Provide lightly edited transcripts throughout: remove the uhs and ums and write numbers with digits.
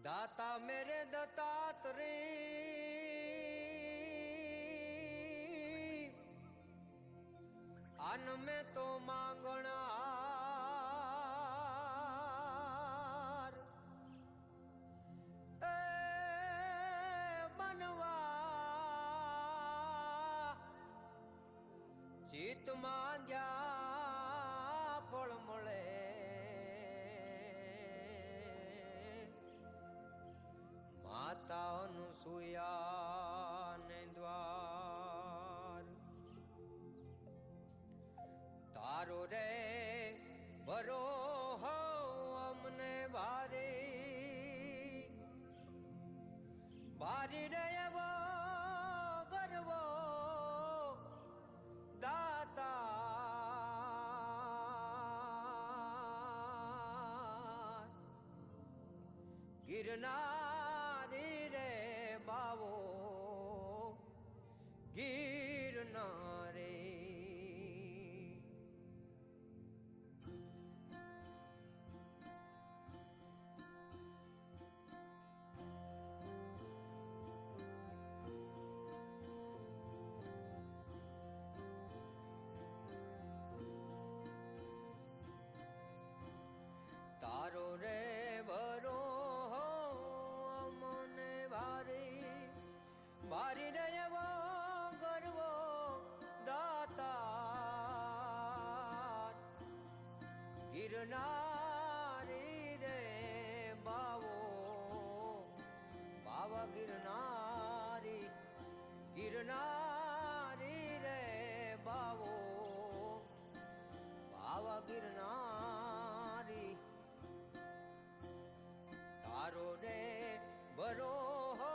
दाता मेरे दत्तात्रेय अन में तो मांगना मनवा चित मांग्या फल मळे माता अनुसुया ने द्वार तारो रे बरो हो अमने भारी भारी रे वो गर्वो दाता गिरनारी रे बावो गिरनारे तारो रे बरो भारी रे वो गर्वो दाता गिरनारी रे बावो बाबा गिरनारी गिरनारी रे बावो बाबा गिरनारी तारो रे बरो हो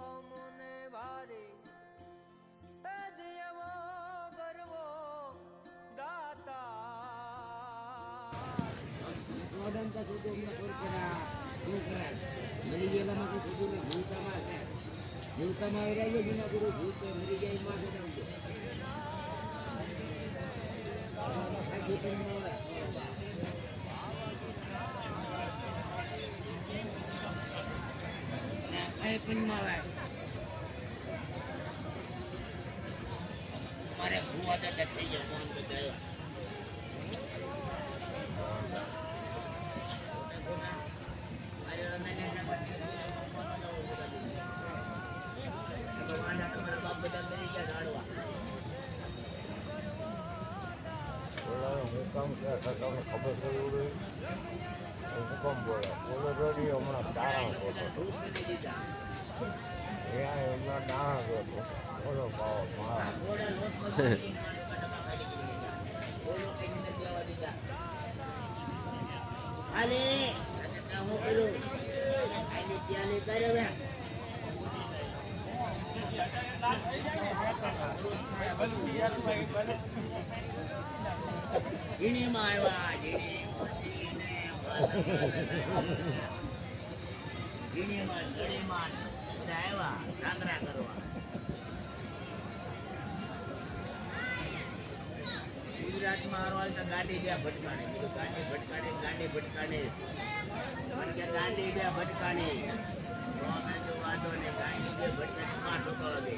अमने भारी दियवो गर्वो दाता सोडंता सुदूरना कोरकना कोकरा मरी गेला मग सुदूर भूतामा છે ભૂતામાં આવ્યા વિના ગુરુ ભૂત મરી જાય માં જણાવજો સાચી પણ એ પણ આવે મારે ભૂવા તો થઈ ગયો ફોન બતાવ્યો હુકમ છે તમને ખબર છે એવું હુકમ બોલે બોલો રેડી હમણાં દાણા હતો એમના દાણા હતો બોલો ભાવ મારા જીણીમાં આવ્યા જીણીમાં જીણીમાં આવ્યા ડાંગરા કરવા ગુજરાતમાં હારવાલ તો ગાડી બે ભટકાણે ગાડી ભટકાણે ગાડી બે ભટકાણે જો વાંધો ને ગાડી બે ભટકાણે માં ઠોકાવો દે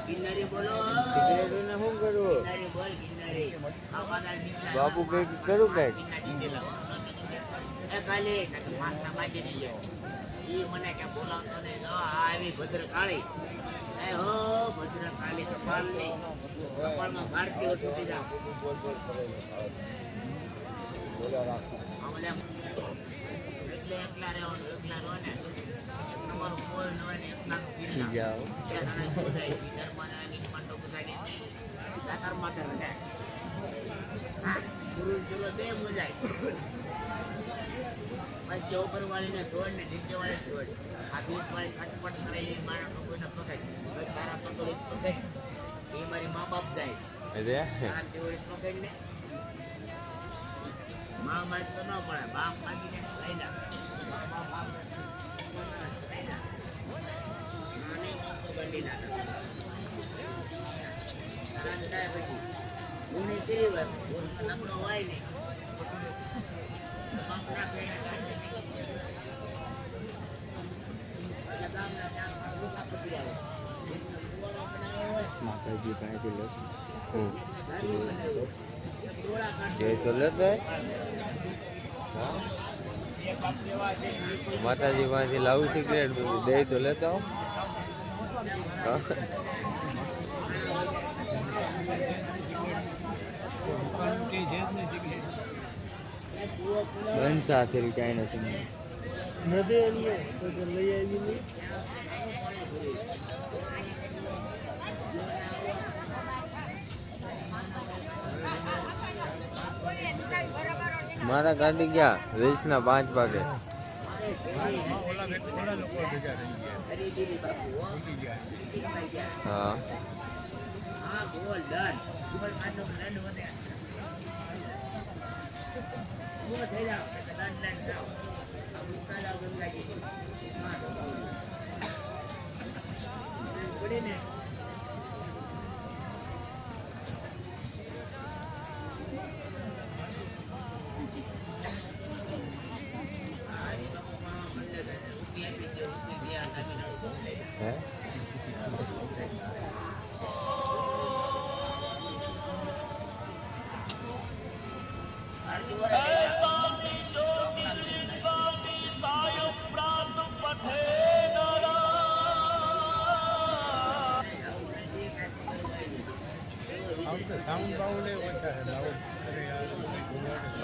ગિરનારી બોલો શું કરવું ગિરનારી બોલ ગિરનારી બાપુ કઈક કરું કઈક ખાલી માથા માજી નહીં જાય એ મને કે બોલાવતો નહીં આવી ભદ્રકાળી એ હો ભદ્રકાળી કપાલ નહીં કપાળમાં ભારતી ઓછી જાઓ એટલે એકલા રહેવાનું ને તમારું કોઈ ન હોય ને એકલાનું ગુરુ ચલો બે મજાય પછી ઉપર વાળીને છોડ ને નીચે વાળી છોડ આ બીચ વાળી ખટપટ કરે એ મારા પગોને પકડ તારા પગોડી પકડ એ મારી મા બાપ જાય પકડ ને મા બાપ તો ન પડે બાપ માગીને લઈ જા બાપ લઈ જા નાની બાપ બંડી નાખે પછી ઊની કેવી હોય ઊનમાં લમણો હોય નહીં બાપરા કહીને કાઢી નીકળી એટલે ગામના ત્યાં રૂપા પકડી આવે માતાજી પાસેથી લો ડોળા જય તો લેતો માતાજી પાસેથી લાવું સિગરેટ દે તો લેતો બંધ સાથે ક્યાંય નથી મારા ગાડી ગયા રીલ્સના 5 વાગે હા હા ગોલ ડન ગોલ કાઢો ડન વધે ગોલ થઈ જાવ ડન ડન જાવ આ મુક્કા જાવ ગમ લાગી હા તો પડીને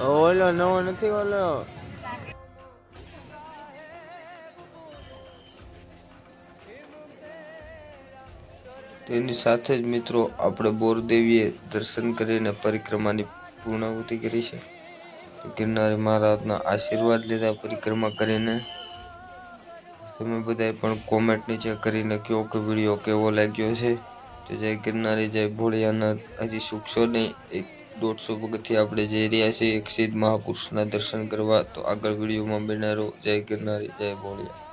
ઓલો નવો નથી ઓલો તેની સાથે જ મિત્રો આપણે બોરદેવીએ દર્શન કરીને પરિક્રમાની પૂર્ણાહુતિ કરી છે ગિરનારી મહારાજના આશીર્વાદ લીધા પરિક્રમા કરીને તમે બધાએ પણ કોમેન્ટ નીચે કરીને કહો કે વિડીયો કેવો લાગ્યો છે તો જય ગિરનારી જય ભોળિયાનાથ હજી ચૂકશો નહીં 150 પગથિયાં આપણે જઈ રહ્યા છીએ એક સિદ્ધ મહાપુરુષના દર્શન કરવા તો આગળ વિડીયોમાં બન્યા રહો જય ગિરનારી જય ભોળિયા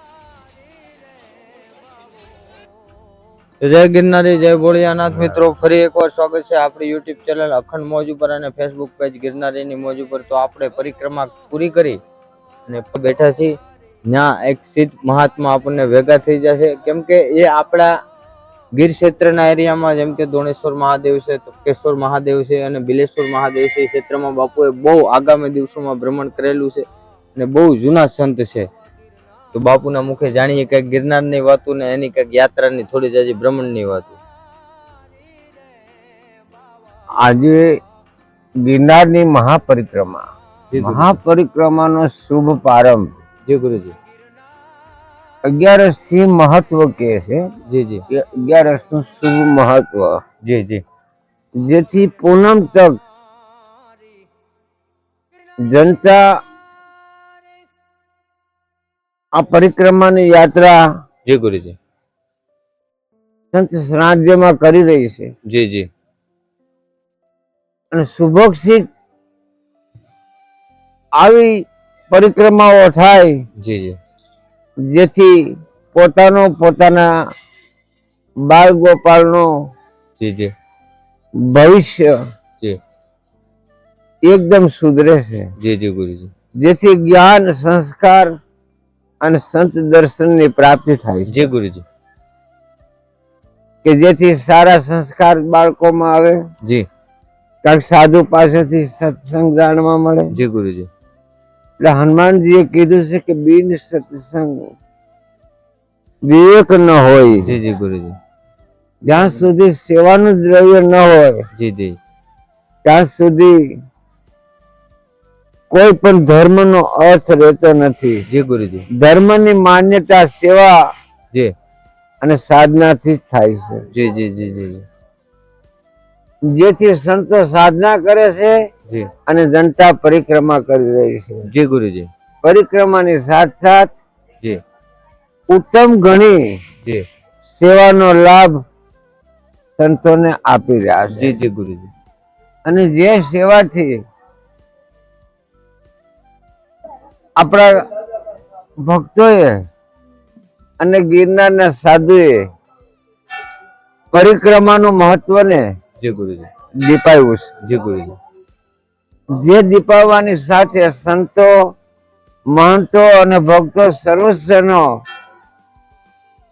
જય ગિરનારી જય ભોળિયાનાથ મિત્રો ફરી એકવાર સ્વાગત છે આપણી યુટ્યુબ ચેનલ અખંડ મોજ ઉપર અને ફેસબુક પેજ ગિરનારીની મોજ ઉપર તો આપણે પરિક્રમા પૂરી કરી અને બેઠા છીએ ત્યાં એક સિદ્ધ મહાત્મા આપણને ભેગા થઈ જશે કેમ કે એ આપણા ગીર ક્ષેત્રના એરિયામાં જેમ કે દોણેશ્વર મહાદેવ છે તપકેશ્વર મહાદેવ છે અને બિલેશ્વર મહાદેવ છે એ ક્ષેત્રમાં બાપુએ બહુ આગામી દિવસોમાં ભ્રમણ કરેલું છે અને બહુ જૂના સંત છે તો બાપુના મુખે જાણીએ કંઈક ગિરનારની વાતો ને એની કંઈક યાત્રાની થોડી જાજી ભ્રમણની વાતો આજે ગિરનારની મહાપરિક્રમાનો શુભ પ્રારંભ જી ગુરુજી 11 થી મહત્વ કે છે જી જી 11 નું શુભ મહત્વ જી જી જેથી પૂનમ તક જનતા આ પરિક્રમાની યાત્રા જી ગુરુજી સંત રાજ્યમાં કરી રહી છે જી જી અને શુભોક્ષિત આવી પરિક્રમાઓ થાય જી જી જેથી પોતાના બાળ ગોપાલનો જી જી ભવિષ્ય જી એકદમ સુધરે છે જી જી ગુરુજી જેથી જ્ઞાન સંસ્કાર અને સંત દર્શનની પ્રાપ્તિ થાય છે જી ગુરુજી કે જેથી સારા સંસ્કાર બાળકોમાં આવે જી કાંઈક સાધુ પાસેથી સત્સંગ જાણવા મળે જી ગુરુજી એટલે હનુમાનજીએ કીધું છે કે બિન સત્સંગ વિવેક ન હોય જી જી ગુરુજી જ્યાં સુધી સેવાનું દ્રવ્ય ન હોય જી જી ત્યાં સુધી કોઈ પણ ધર્મનો અર્થ રહેતો નથી જી ગુરુજી ધર્મની માન્યતા સેવા જી અને સાધનાથી જ થાય છે જી જી જી જી જેથી સંતો સાધના કરે છે જી અને જનતા પરિક્રમા કરી રહી છે જી ગુરુજી પરિક્રમાની સાથ જી ઉત્તમ ઘણી જી સેવાનો લાભ સંતોને આપી રહ્યા છે જી જી ગુરુજી અને જે સેવાથી આપણા ભક્તોએ અને ગિરનારના સાધુએ પરિક્રમાનું મહત્વને જી ગુરુજી દીપાવ્યું છે. જી ગુરુજી. જે દીપાવવાની સાથે સંતો, મહંતો અને ભક્તો સર્વસ્વનો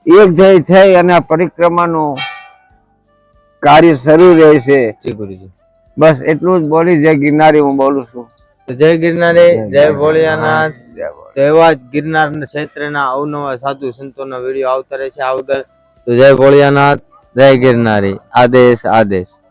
એક જય થઈ અને આ પરિક્રમાનું કાર્ય શરૂ રહે છે. જી ગુરુજી. બસ એટલું જ બોલી જય ગિરનારી હું બોલું છું. તો જય ગિરનારી, જય ભોળિયાનાથ. જય ભોળિયાનાથ. તો એવા જ ગિરનાર ક્ષેત્રના અવનવા સાધુ સંતોના વિડીયો આવતા રહે છે આગળ. તો જય ભોળિયાનાથ, જય ગિરનારી. આદેશ આદેશ.